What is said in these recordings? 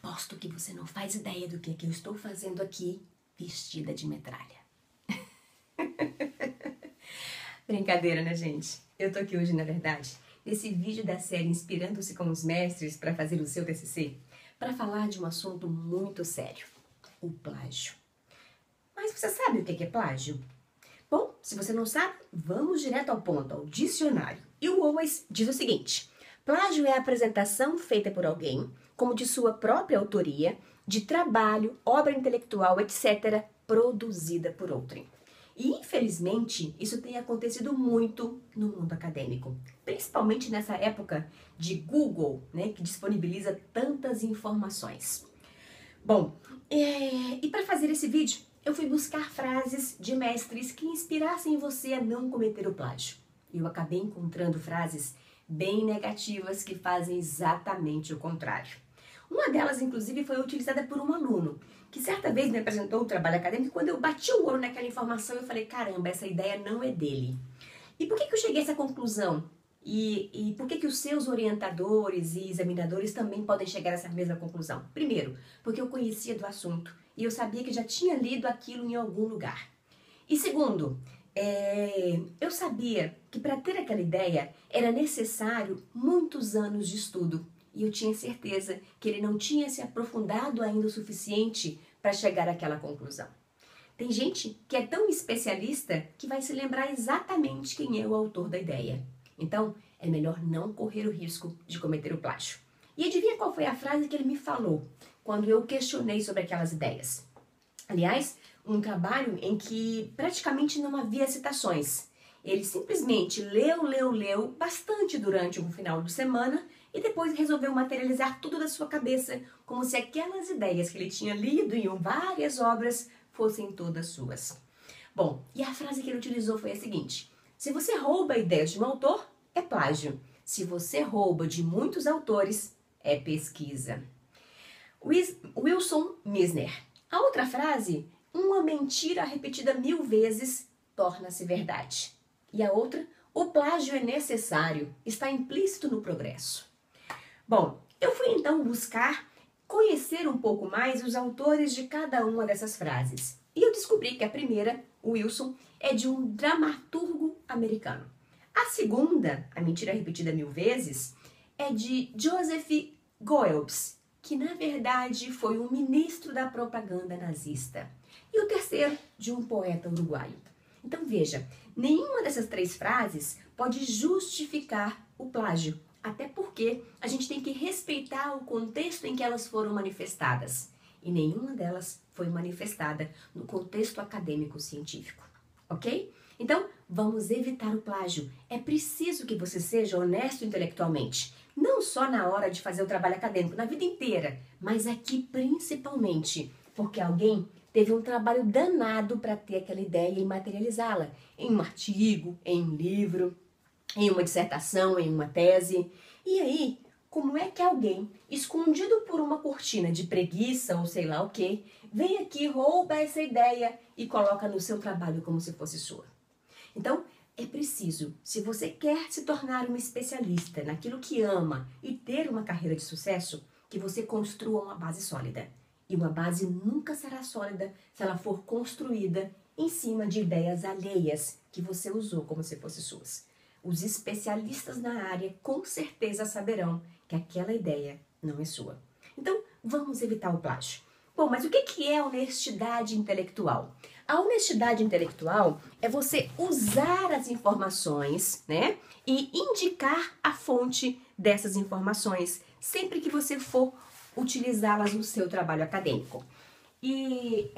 aposto que você não faz ideia do que eu estou fazendo aqui, vestida de metralha. Brincadeira, né, gente? Eu tô aqui hoje, na verdade, nesse vídeo da série Inspirando-se com os Mestres para fazer o seu TCC, para falar de um assunto muito sério, o plágio. Mas você sabe o que é plágio? Bom, se você não sabe, vamos direto ao ponto, ao dicionário. E o Owens diz o seguinte: plágio é a apresentação feita por alguém, como de sua própria autoria, de trabalho, obra intelectual, etc., produzida por outrem. E, infelizmente, isso tem acontecido muito no mundo acadêmico, principalmente nessa época de Google, né, que disponibiliza tantas informações. Bom, e para fazer esse vídeo, eu fui buscar frases de mestres que inspirassem você a não cometer o plágio. E eu acabei encontrando frases bem negativas que fazem exatamente o contrário. Uma delas, inclusive, foi utilizada por um aluno, que certa vez me apresentou o trabalho acadêmico e quando eu bati o olho naquela informação, eu falei, caramba, essa ideia não é dele. E por que eu cheguei a essa conclusão? E por que os seus orientadores e examinadores também podem chegar a essa mesma conclusão? Primeiro, porque eu conhecia do assunto e eu sabia que já tinha lido aquilo em algum lugar. E segundo, eu sabia que para ter aquela ideia era necessário muitos anos de estudo. E eu tinha certeza que ele não tinha se aprofundado ainda o suficiente para chegar àquela conclusão. Tem gente que é tão especialista que vai se lembrar exatamente quem é o autor da ideia. Então, é melhor não correr o risco de cometer o plágio. E adivinha qual foi a frase que ele me falou quando eu questionei sobre aquelas ideias? Aliás, um trabalho em que praticamente não havia citações. Ele simplesmente leu bastante durante um final de semana e depois resolveu materializar tudo da sua cabeça, como se aquelas ideias que ele tinha lido em várias obras fossem todas suas. Bom, e a frase que ele utilizou foi a seguinte: se você rouba ideias de um autor, é plágio. Se você rouba de muitos autores, é pesquisa. Wilson Mizner. A outra frase: uma mentira repetida 1000 vezes torna-se verdade. E a outra: o plágio é necessário, está implícito no progresso. Bom, eu fui então buscar conhecer um pouco mais os autores de cada uma dessas frases. E eu descobri que a primeira, o Wilson, é de um dramaturgo americano. A segunda, a mentira repetida 1000 vezes, é de Joseph Goebbels, que na verdade foi um ministro da propaganda nazista. E o terceiro, de um poeta uruguaio. Então veja, nenhuma dessas três frases pode justificar o plágio, até porque a gente tem que respeitar o contexto em que elas foram manifestadas. E nenhuma delas foi manifestada no contexto acadêmico-científico, ok? Então, vamos evitar o plágio. É preciso que você seja honesto intelectualmente, não só na hora de fazer o trabalho acadêmico, na vida inteira, mas aqui principalmente, porque alguém teve um trabalho danado para ter aquela ideia e materializá-la em um artigo, em um livro, em uma dissertação, em uma tese. E aí, como é que alguém, escondido por uma cortina de preguiça ou sei lá o que, vem aqui, rouba essa ideia e coloca no seu trabalho como se fosse sua? Então, é preciso, se você quer se tornar um especialista naquilo que ama e ter uma carreira de sucesso, que você construa uma base sólida. E uma base nunca será sólida se ela for construída em cima de ideias alheias que você usou como se fossem suas. Os especialistas na área com certeza saberão que aquela ideia não é sua. Então, vamos evitar o plágio. Bom, mas o que é honestidade intelectual? A honestidade intelectual é você usar as informações, né, e indicar a fonte dessas informações sempre que você for utilizá-las no seu trabalho acadêmico. E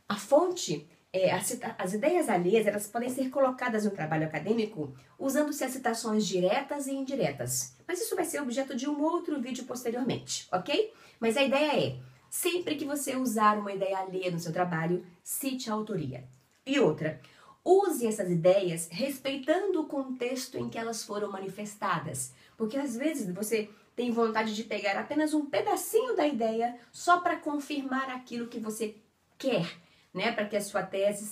a fonte, as ideias alheias, elas podem ser colocadas no trabalho acadêmico usando-se as citações diretas e indiretas. Mas isso vai ser objeto de um outro vídeo posteriormente, ok? Mas a ideia é, sempre que você usar uma ideia alheia no seu trabalho, cite a autoria. E outra, use essas ideias respeitando o contexto em que elas foram manifestadas. Porque às vezes você tem vontade de pegar apenas um pedacinho da ideia só para confirmar aquilo que você quer, né? Para que a sua tese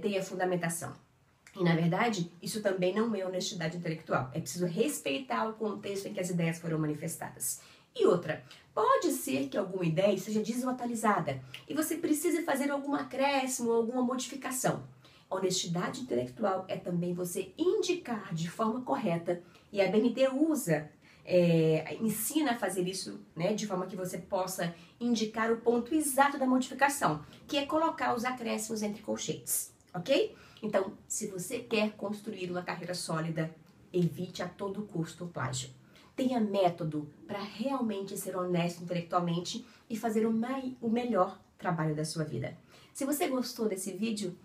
tenha fundamentação. E, na verdade, isso também não é honestidade intelectual. É preciso respeitar o contexto em que as ideias foram manifestadas. E outra, pode ser que alguma ideia seja desatualizada e você precise fazer algum acréscimo ou alguma modificação. Honestidade intelectual é também você indicar de forma correta, e a BNT ensina a fazer isso, né, de forma que você possa indicar o ponto exato da modificação, que é colocar os acréscimos entre colchetes, ok? Então, se você quer construir uma carreira sólida, evite a todo custo o plágio. Tenha método para realmente ser honesto intelectualmente e fazer o melhor trabalho da sua vida. Se você gostou desse vídeo,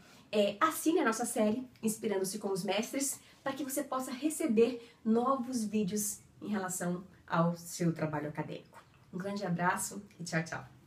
assine a nossa série Inspirando-se com os Mestres, para que você possa receber novos vídeos em relação ao seu trabalho acadêmico. Um grande abraço e tchau, tchau!